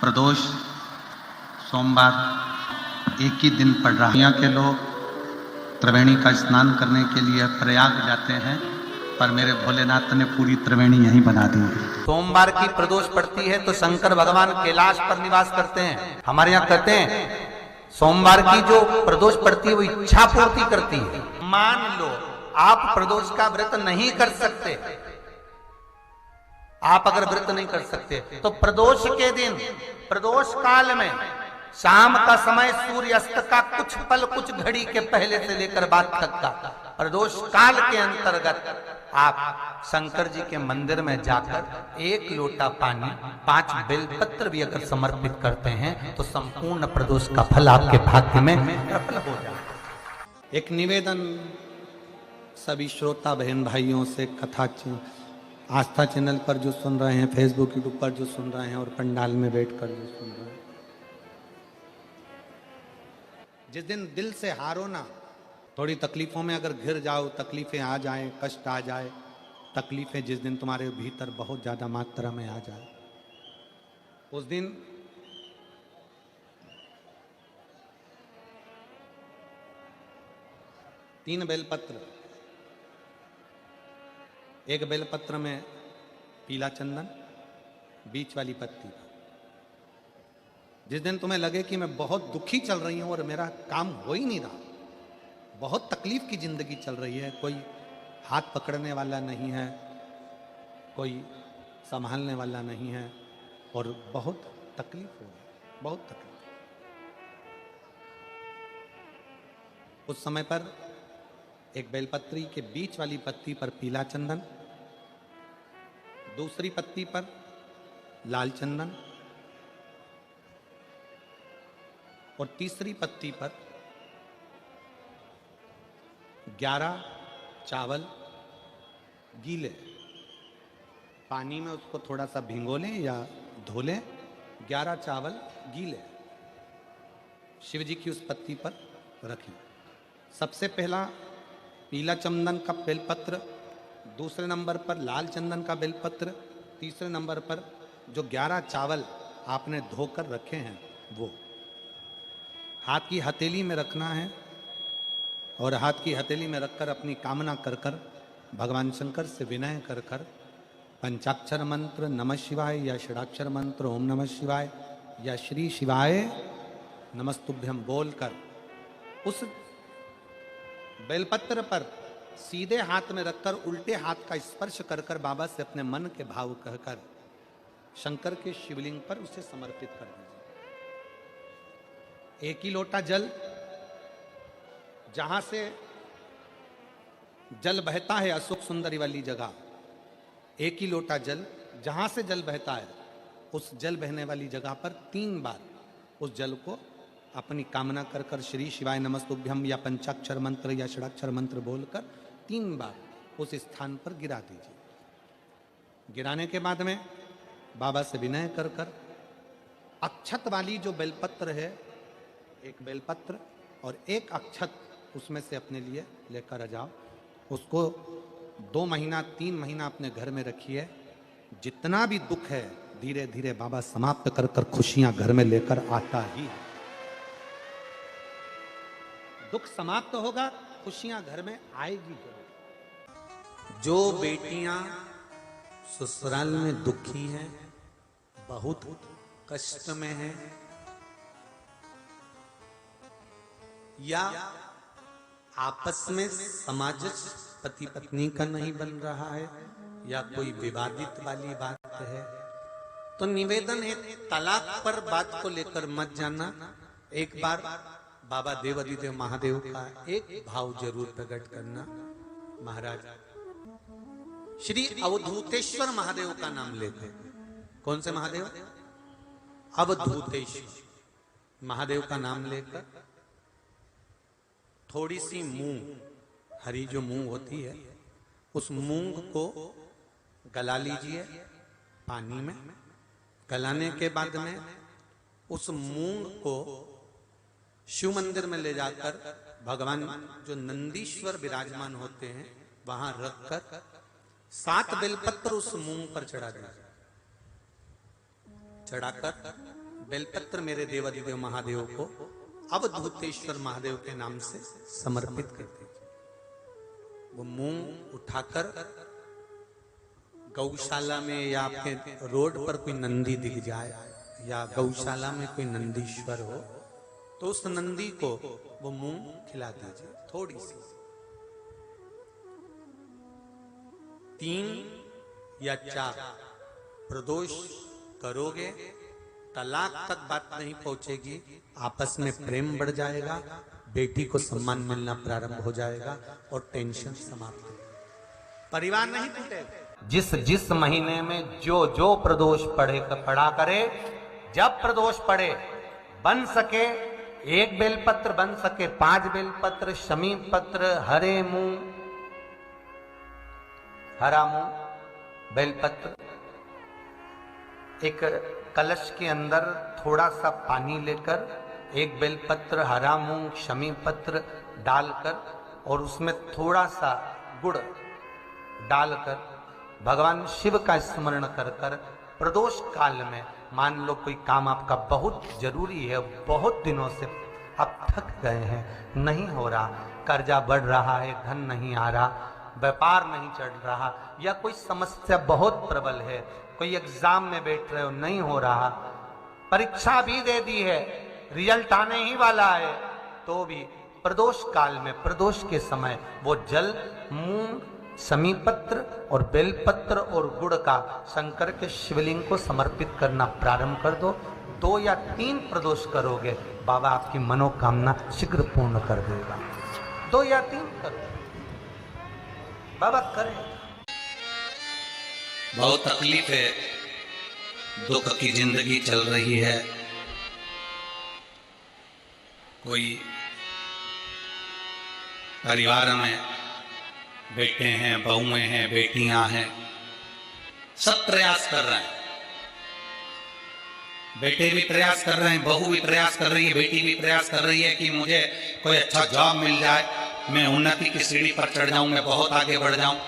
प्रदोष सोमवार एक ही दिन पड़ रहा है। यहाँ के लोग त्रिवेणी का स्नान करने के लिए प्रयाग जाते हैं, पर मेरे भोलेनाथ ने पूरी त्रिवेणी यहीं बना दी है। सोमवार की प्रदोष पड़ती है तो शंकर भगवान कैलाश पर निवास करते हैं। हमारे यहाँ कहते हैं सोमवार की जो प्रदोष पड़ती है वो इच्छा पूर्ति करती है। मान लो आप प्रदोष का व्रत नहीं कर सकते, आप अगर व्रत नहीं कर सकते तो प्रदोष के दिन, प्रदोष काल में शाम का समय सूर्यास्त का कुछ पल, कुछ घड़ी के पहले से लेकर बाद तक का प्रदोष काल के अंतर्गत आप शंकर जी के मंदिर में जाकर 1 लोटा पानी, 5 बेलपत्र भी अगर समर्पित करते हैं तो संपूर्ण प्रदोष का फल आपके भाग्य में प्रबल हो जाए। एक निवेदन सभी श्रोता बहन भाइयों से, कथा आस्था चैनल पर जो सुन रहे हैं, फेसबुक यूट्यूब पर जो सुन रहे हैं और पंडाल में बैठकर जो सुन रहे हैं, जिस दिन दिल से हारो ना, थोड़ी तकलीफों में अगर घिर जाओ, तकलीफें आ जाए, कष्ट आ जाए, तकलीफें जिस दिन तुम्हारे भीतर बहुत ज्यादा मात्रा में आ जाए, उस दिन तीन बेलपत्र, एक बेलपत्र में पीला चंदन, बीच वाली पत्ती। जिस दिन तुम्हें लगे कि मैं बहुत दुखी चल रही हूं और मेरा काम हो ही नहीं रहा, बहुत तकलीफ की जिंदगी चल रही है, कोई हाथ पकड़ने वाला नहीं है, कोई संभालने वाला नहीं है और बहुत तकलीफ हो रही, बहुत तकलीफ। उस समय पर एक बेलपत्री के बीच वाली पत्ती पर पीला चंदन, दूसरी पत्ती पर लाल चंदन और तीसरी पत्ती पर 11 चावल गीले, पानी में उसको थोड़ा सा भिगो लें या धो लें, 11 चावल गीले शिव जी की उस पत्ती पर रखें। सबसे पहला पीला चंदन का बेलपत्र, दूसरे नंबर पर लाल चंदन का बेलपत्र, तीसरे नंबर पर जो 11 चावल आपने धोकर रखे हैं वो हाथ की हथेली में रखना है और हाथ की हथेली में रखकर अपनी कामना कर कर भगवान शंकर से विनय कर कर पंचाक्षर मंत्र नमः शिवाय या षडाक्षर मंत्र ओम नमः शिवाय या श्री शिवाय नमस्तुभ्यम बोलकर उस बेलपत्र पर सीधे हाथ में रखकर उल्टे हाथ का स्पर्श कर कर बाबा से अपने मन के भाव कहकर शंकर के शिवलिंग पर उसे समर्पित कर दीजिए। 1 ही लोटा जल, जहां से जल बहता है अशोक सुंदरी वाली जगह, 1 ही लोटा जल, जहां से जल बहता है उस जल बहने वाली जगह पर 3 बार उस जल को अपनी कामना कर कर श्री शिवाय नमस्तुभ्यम या पंचाक्षर मंत्र या षडाक्षर मंत्र बोलकर 3 बार उस स्थान पर गिरा दीजिए। गिराने के बाद में बाबा से विनय कर कर अक्षत वाली जो बेलपत्र है, एक बेलपत्र और एक अक्षत उसमें से अपने लिए लेकर आ जाओ। उसको 2 महीना 3 महीना अपने घर में रखिए। जितना भी दुख है धीरे धीरे बाबा समाप्त कर कर खुशियां घर में लेकर आता ही है। दुख समाप्त होगा, खुशियां घर में आएगी जरूर। जो बेटियां ससुराल में दुखी हैं, बहुत कष्ट में हैं या आपस में सामंजस्य पति पत्नी का नहीं बन रहा है या कोई विवादित वाली बात है, तो निवेदन है तलाक पर बात को लेकर मत जाना। एक बार बाबा देवाधिदेव महादेव का एक भाव जरूर प्रकट करना। महाराज श्री अवधूतेश्वर महादेव का नाम लेते। कौन से महादेव? अवधूतेश्वर महादेव का नाम लेकर थोड़ी सी मूंग, हरी जो मूंग होती है, उस मूंग को गला लीजिए पानी में। गलाने के बाद में उस मूंग को शिव मंदिर में ले जाकर भगवान जो नंदीश्वर विराजमान होते हैं वहां रखकर 7 बेलपत्र उस मूंग पर चढ़ा दीजिए। चढ़ाकर बेलपत्र मेरे देवाधिदेव महादेव को अवधूतेश्वर महादेव के नाम से समर्पित कर दीजिए। वो मूंग उठाकर गौशाला में या आपके रोड पर कोई नंदी दिख जाए या गौशाला में कोई नंदीश्वर हो तो उस नंदी को वो मूंग खिला दीजिए थोड़ी सी। 3 या 4 प्रदोष करोगे, तलाक तक बात नहीं पहुंचेगी, आपस में प्रेम बढ़ जाएगा, बेटी को सम्मान मिलना प्रारंभ हो जाएगा और टेंशन समाप्त हो, परिवार नहीं टूटेगा। जिस महीने में जो प्रदोष पड़ा करे, जब प्रदोष पड़े बन सके 1 बेलपत्र, बन सके 5 बेलपत्र, शमी पत्र, हरे मूंग, हरा मूंग, बेलपत्र, एक कलश के अंदर थोड़ा सा पानी लेकर 1 बेलपत्र, हरा मूंग, शमी पत्र डालकर और उसमें थोड़ा सा गुड़ डालकर भगवान शिव का स्मरण कर कर प्रदोष काल में, मान लो कोई काम आपका बहुत जरूरी है, बहुत दिनों से आप थक गए हैं, नहीं हो रहा, कर्जा बढ़ रहा है, धन नहीं आ रहा, व्यापार नहीं चढ़ रहा, या कोई समस्या बहुत प्रबल है, कोई एग्जाम में बैठ रहे हो नहीं हो रहा, परीक्षा भी दे दी है, रिजल्ट आने ही वाला है, तो भी प्रदोष काल में, प्रदोष के समय वो जल मूंग, शमी पत्र और बेलपत्र और गुड़ का शंकर के शिवलिंग को समर्पित करना प्रारंभ कर दो। 2 या 3 प्रदोष करोगे, बाबा आपकी मनोकामना शीघ्र पूर्ण कर देगा। 2 या 3 करो, बाबा करे। बहुत तकलीफ है, दुख की जिंदगी चल रही है, कोई परिवार में बेटे हैं, बहुएं हैं, बेटियां हैं, सब प्रयास कर रहे हैं, बेटे भी प्रयास कर रहे हैं, बहू भी प्रयास कर रही है, बेटी भी प्रयास कर रही है कि मुझे कोई अच्छा जॉब मिल जाए, मैं उन्नति की सीढ़ी पर चढ़ जाऊं, मैं बहुत आगे बढ़ जाऊं।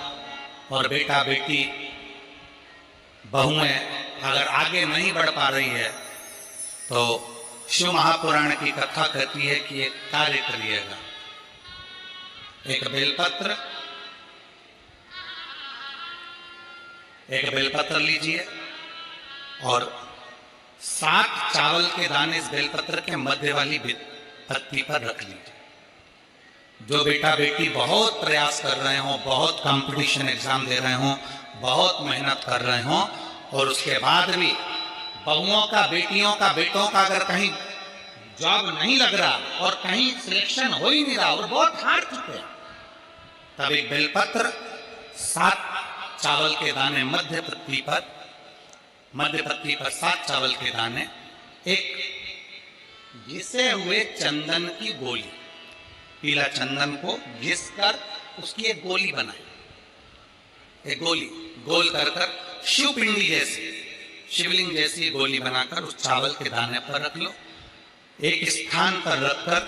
और बेटा बेटी बहुएं अगर आगे नहीं बढ़ पा रही है तो शिव महापुराण की कथा कहती है कि एक कार्य करिएगा, एक बेलपत्र लीजिए और 7 चावल के दाने इस बेलपत्र के मध्य वाली पत्ती पर रख लीजिए। जो बेटा बेटी बहुत प्रयास कर रहे हो, बहुत कंपटीशन एग्जाम दे रहे हो, बहुत मेहनत कर रहे हो और उसके बाद भी बहुओं का, बेटियों का, बेटों का अगर कहीं जॉब नहीं लग रहा और कहीं सिलेक्शन हो ही नहीं रहा और बहुत हार चुके हैं, तब एक बेलपत्र 7 चावल के दाने मध्य पत्ती पर 7 चावल के दाने, एक घिसे हुए चंदन की गोली, पीला चंदन को घिस कर उसकी एक गोली बनाए, एक गोली गोल कर शिव पिंडी जैसी, शिवलिंग जैसी गोली बनाकर उस चावल के दाने पर रख लो। एक स्थान पर रखकर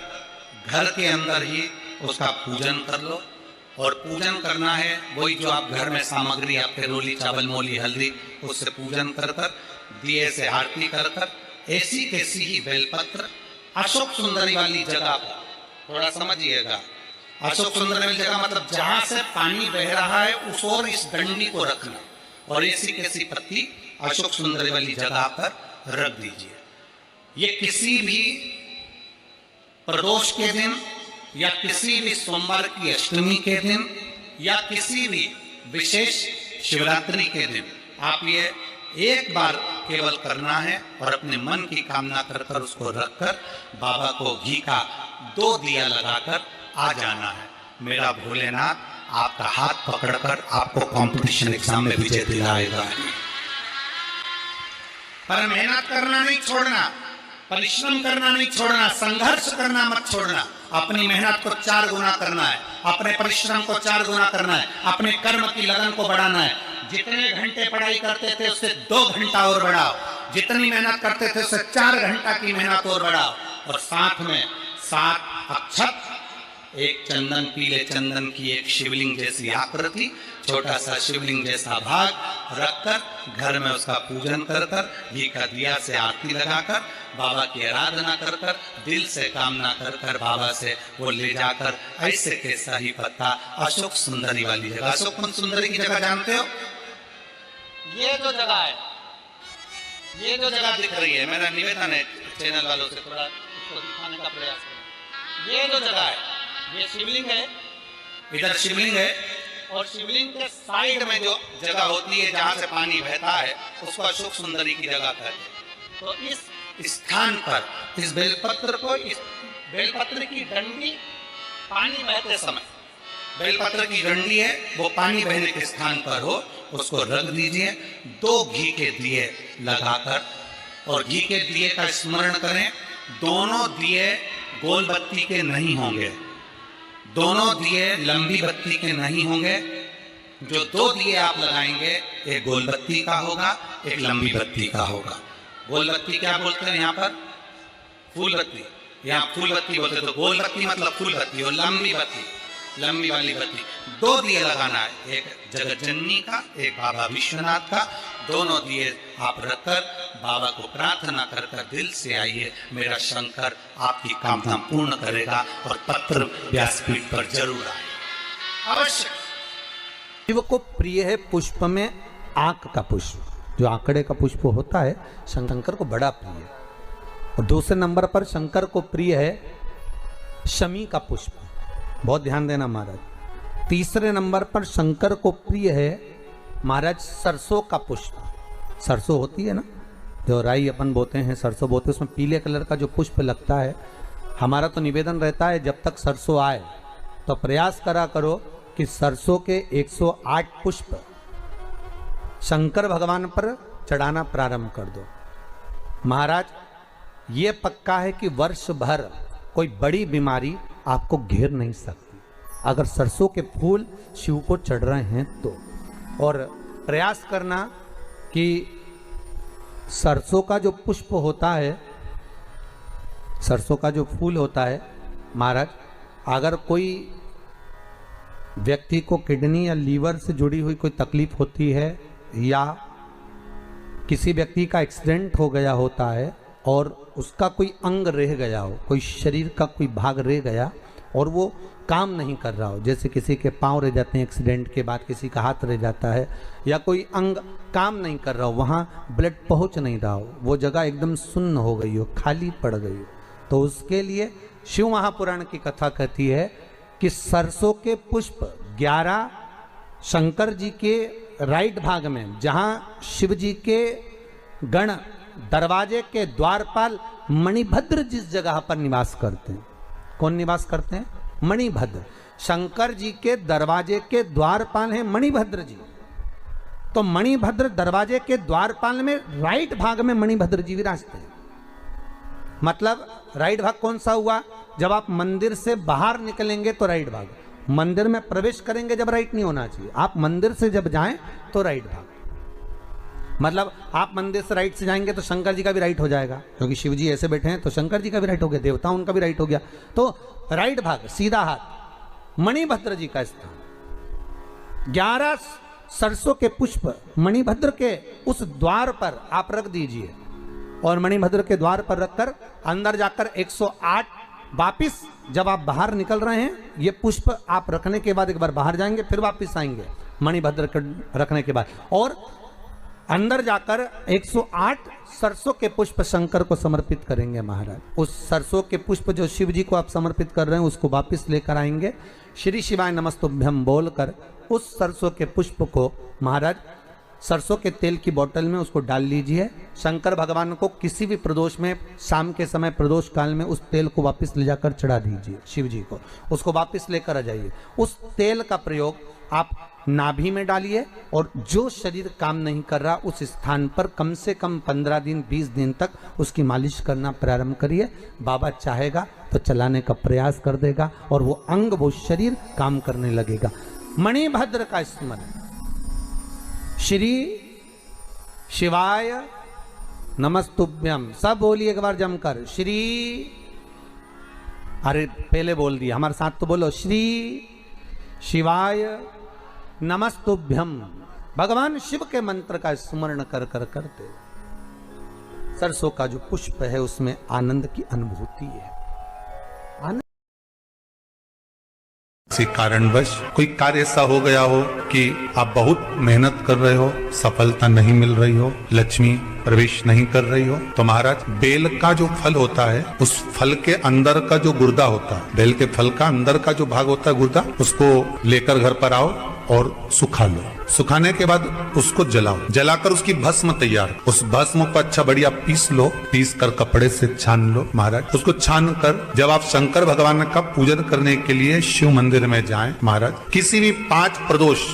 घर के अंदर ही उसका पूजन कर लो। और पूजन करना है वही जो आप घर में सामग्री आपके रोली, चावल, मोली, हल्दी, उससे पूजन कर कर, दिए से आरती कर कर, ऐसी कैसी ही बेलपत्र अशोक सुंदरी वाली जगह पर, थोड़ा समझिएगा, अशोक सुंदरी वाली जगह मतलब जहां से पानी बह रहा है उस ओर इस डंडी को रखना और ऐसी कैसी पत्ती अशोक सुंदरी वाली जगह पर रख दीजिए। ये किसी भी प्रदोष के दिन या किसी भी सोमवार की अष्टमी के दिन या किसी भी विशेष शिवरात्रि के दिन आप ये एक बार केवल करना है और अपने मन की कामना कर कर उसको रखकर बाबा को घी का 2 दिया लगाकर आ जाना है। मेरा भोलेनाथ आपका हाथ पकड़कर आपको कंपटीशन एग्जाम में विजय दिलाएगा। पर मेहनत करना नहीं छोड़ना, परिश्रम करना नहीं छोड़ना, संघर्ष करना मत छोड़ना। अपनी मेहनत को 4 गुना करना है, अपने परिश्रम को 4 गुना करना है, अपने कर्म की लगन को बढ़ाना है। जितने घंटे पढ़ाई करते थे उससे 2 घंटा और बढ़ाओ, जितनी मेहनत करते थे उससे 4 घंटा की मेहनत और बढ़ाओ। और साथ में 7 अक्षत एक चंदन, पीले चंदन की एक शिवलिंग जैसी आकृति, छोटा सा शिवलिंग जैसा भाग रखकर घर में उसका पूजन कर कर, घी का दिया से आरती लगाकर, बाबा की आराधना कर कर, दिल से कामना कर कर बाबा से वो ले जाकर ऐसे के सही पत्ता अशोक सुंदरी वाली जगह, अशोक कुंज सुंदरी की जगह जानते हो? ये जो जगह है, ये जो जगह दिख रही है, मेरा निवेदन है चैनल वालों से थोड़ा इसको दिखाने का प्रयास करें। ये जो जगह है, ये शिवलिंग है, इधर शिवलिंग है, और शिवलिंग के साइड में जो जगह होती है जहां से पानी बहता है उसको अशोक सुंदरी की जगह कहते हैं। तो इस स्थान पर इस बेलपत्र को, इस बेलपत्र की डंडी पानी बहते समय, बेलपत्र की डंडी है वो पानी बहने के स्थान पर हो, उसको रख दीजिए। 2 घी के दिए लगाकर, और घी के दिए का स्मरण करें। दोनों दिए गोल बत्ती के नहीं होंगे, दोनों दिए लंबी बत्ती के नहीं होंगे। जो 2 दिए आप लगाएंगे, एक गोल बत्ती का होगा, एक लंबी बत्ती का होगा। गोल बत्ती क्या बोलते हैं यहाँ पर? फूल बत्ती। यहाँ फूल बत्ती बोलते, तो गोल बत्ती मतलब फूल बत्ती, और लंबी बत्ती, लंबी वाली बत्ती। 2 दिए लगाना है, एक जगत जननी का, एक बाबा विश्वनाथ का। दोनों दिए आप रखकर बाबा को प्रार्थना कर कर दिल से आइए, मेरा शंकर आपकी कामना पूर्ण करेगा। और पत्र व्यासपीठ पर जरूर आए, अवश्य। शिव को प्रिय है पुष्प में आंक का पुष्प, जो आंकड़े का पुष्प होता है शंकर को बड़ा प्रिय है। और दूसरे नंबर पर शंकर को प्रिय है शमी का पुष्प, बहुत ध्यान देना महाराज। तीसरे नंबर पर शंकर को प्रिय है महाराज सरसों का पुष्प। सरसों होती है ना, जो राई अपन बोते हैं, सरसों बोते हैं, उसमें पीले कलर का जो पुष्प लगता है। हमारा तो निवेदन रहता है जब तक सरसों आए तो प्रयास करा करो कि सरसों के 108 पुष्प शंकर भगवान पर चढ़ाना प्रारंभ कर दो। महाराज ये पक्का है कि वर्ष भर कोई बड़ी बीमारी आपको घेर नहीं सकती अगर सरसों के फूल शिव को चढ़ रहे हैं तो। और प्रयास करना कि सरसों का जो पुष्प होता है, सरसों का जो फूल होता है महाराज, अगर कोई व्यक्ति को किडनी या लीवर से जुड़ी हुई कोई तकलीफ होती है, या किसी व्यक्ति का एक्सीडेंट हो गया होता है और उसका कोई अंग रह गया हो, कोई शरीर का कोई भाग रह गया और वो काम नहीं कर रहा हो, जैसे किसी के पांव रह जाते हैं एक्सीडेंट के बाद, किसी का हाथ रह जाता है, या कोई अंग काम नहीं कर रहा हो, वहाँ ब्लड पहुँच नहीं रहा हो, वो जगह एकदम सुन्न हो गई हो, खाली पड़ गई हो, तो उसके लिए शिव महापुराण की कथा कहती है कि सरसों के पुष्प 11 शंकर जी के राइट भाग में, जहाँ शिव जी के गण दरवाजे के द्वारपाल मणिभद्र जिस जगह पर निवास करते हैं, कौन निवास करते हैं? मणिभद्र। शंकर जी के दरवाजे के द्वारपाल हैं मणिभद्र जी। तो मणिभद्र दरवाजे के द्वारपाल में राइट भाग में मणिभद्र जी विराजते हैं। मतलब राइट भाग कौन सा हुआ? जब आप मंदिर से बाहर निकलेंगे तो राइट भाग, मंदिर में प्रवेश करेंगे जब राइट नहीं होना चाहिए, आप मंदिर से जब जाएं तो राइट भाग। मतलब आप मंदिर से राइट से जाएंगे तो शंकर जी का भी राइट हो जाएगा, क्योंकि शिव जी ऐसे बैठे हैं तो शंकर जी का भी राइट हो गया, देवता उनका भी राइट हो गया, तो राइट भाग सीधा हाथ मणिभद्र जी का स्थान। 11 सरसों के पुष्प मणिभद्र के उस द्वार पर आप रख दीजिए, और मणिभद्र के द्वार पर रखकर अंदर जाकर 108 वापिस जब आप बाहर निकल रहे हैं, ये पुष्प आप रखने के बाद एक बार बाहर जाएंगे, फिर वापिस आएंगे मणिभद्र रखने के बाद, और अंदर जाकर 108 सरसों के पुष्प शंकर को समर्पित करेंगे महाराज। उस सरसों के पुष्प जो शिव जी को आप समर्पित कर रहे हैं उसको वापस लेकर आएंगे, श्री शिवाय नमस्तुभ्यम बोलकर उस सरसों के पुष्प को महाराज सरसों के तेल की बोतल में उसको डाल लीजिए। शंकर भगवान को किसी भी प्रदोष में, शाम के समय प्रदोष काल में उस तेल को वापस ले जाकर चढ़ा दीजिए शिव जी को, उसको वापस लेकर आ जाइए। उस तेल का प्रयोग आप नाभि में डालिए, और जो शरीर काम नहीं कर रहा उस स्थान पर कम से कम 15 दिन 20 दिन तक उसकी मालिश करना प्रारंभ करिए। बाबा चाहेगा तो चलाने का प्रयास कर देगा और वो अंग, वो शरीर काम करने लगेगा। मणिभद्र का स्मरण, श्री शिवाय नमस्तुभ्यम, सब बोलिए एक बार जमकर, श्री अरे पहले बोल दिया, हमारे साथ तो बोलो, श्री शिवाय नमस्तुभ्यम। भगवान शिव के मंत्र का स्मरण कर कर करते सरसों का जो पुष्प है उसमें आनंद की अनुभूति है। किसी कारणवश कोई कार्य ऐसा हो गया हो कि आप बहुत मेहनत कर रहे हो, सफलता नहीं मिल रही हो, लक्ष्मी प्रवेश नहीं कर रही हो, तो महाराज बेल का जो फल होता है उस फल के अंदर का जो गुर्दा होता है, बेल के फल का अंदर का जो भाग होता है गुर्दा, उसको लेकर घर पर आओ और सुखा लो। सुखाने के बाद उसको जलाओ, जलाकर उसकी भस्म तैयार, उस भस्म को अच्छा बढ़िया पीस लो, पीस कर कपड़े से छान लो महाराज। उसको छान कर जब आप शंकर भगवान का पूजन करने के लिए शिव मंदिर में जाएं महाराज, किसी भी 5 प्रदोष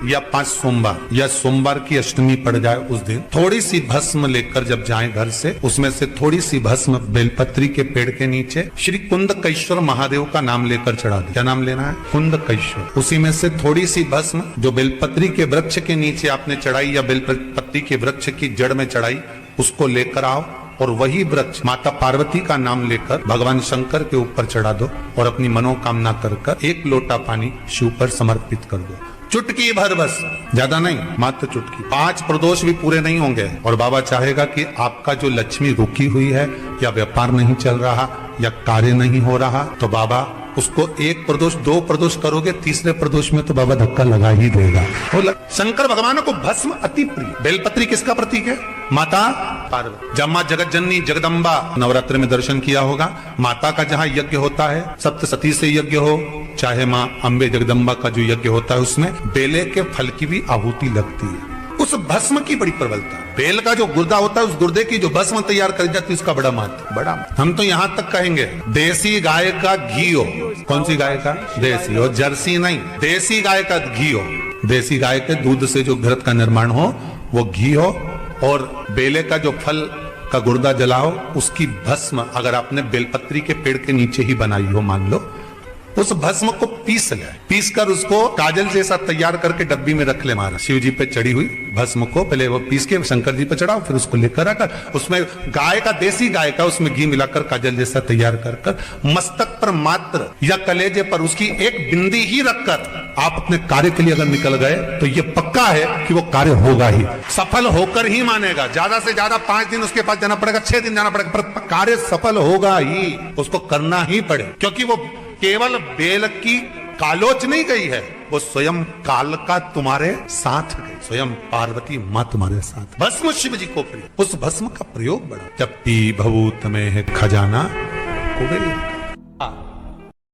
या 5 सोमवार या सोमवार की अष्टमी पड़ जाए उस दिन थोड़ी सी भस्म लेकर जब जाएं घर से, उसमें से थोड़ी सी भस्म बेलपत्री के पेड़ के नीचे श्री कुंदकेश्वर महादेव का नाम लेकर चढ़ा दो। क्या नाम लेना है? कुंदकेश्वर। उसी में से थोड़ी सी भस्म जो बेलपत्री के वृक्ष के नीचे आपने चढ़ाई या बेलपत्री के वृक्ष की जड़ में चढ़ाई, उसको लेकर आओ और वही वृक्ष माता पार्वती का नाम लेकर भगवान शंकर के ऊपर चढ़ा दो और अपनी मनोकामना कर 1 लोटा पानी शिव पर समर्पित कर दो। चुटकी भर बस, ज्यादा नहीं, मात्र चुटकी। 5 प्रदोष भी पूरे नहीं होंगे और बाबा चाहेगा कि आपका जो लक्ष्मी रुकी हुई है या व्यापार नहीं चल रहा या कार्य नहीं हो रहा, तो बाबा उसको 1 प्रदोष 2 प्रदोष करोगे, तीसरे प्रदोष में तो बाबा धक्का लगा ही देगा। शंकर भगवान को भस्म अति प्रिय। बेलपत्री किसका प्रतीक है? माता पार्वती। जब मां जगत जननी जगदम्बा नवरात्र में दर्शन किया होगा, माता का जहां यज्ञ होता है, सप्तसती से यज्ञ हो चाहे मां अम्बे जगदम्बा का जो यज्ञ होता है, उसमें बेले के फल की भी आहुति लगती है। उस भस्म की बड़ी प्रबलता, बेल का जो गुर्दा होता है उस गुर्दे की जो भस्म तैयार कर जाती है उसका बड़ा महत्व, बड़ा। हम तो यहां तक कहेंगे देसी गाय का घी हो। कौन सी गाय का? देसी हो, जर्सी नहीं, देसी गाय का घी हो। देसी गाय के दूध से जो घृत का निर्माण हो वो घी हो, और बेले का जो फल का गुर्दा जलाओ, उसकी भस्म अगर आपने बेलपत्री के पेड़ के नीचे ही बनाई हो, मान लो, उस भस्म को पीस ले, पीस कर उसको काजल जैसा तैयार करके डब्बी में रख ले महाराज। शिव जी पे चढ़ी हुई भस्म को पहले वो पीस के शंकर जी पे चढ़ाओ, फिर उसको लेकर आकर उसमें गाय का, देसी गाय का, उसमें घी मिलाकर काजल जैसा तैयार कर कर मस्तक पर मात्र या कलेजे पर उसकी 1 बिंदी ही रखकर आप अपने कार्य के लिए अगर निकल गए तो ये पक्का है कि वो कार्य होगा ही, सफल होकर ही मानेगा। ज्यादा से ज्यादा 5 दिन उसके पास जाना पड़ेगा, 6 दिन जाना पड़ेगा, पर कार्य सफल होगा ही, उसको करना ही पड़े, क्योंकि वो केवल बेल की कालोच नहीं गई है, वो स्वयं काल का तुम्हारे साथ गई, स्वयं पार्वती मां तुम्हारे साथ। भस्म शिव जी को प्रिय, उस भस्म का प्रयोग बड़ा। जब पी भभूत में है खजाना कुबेर।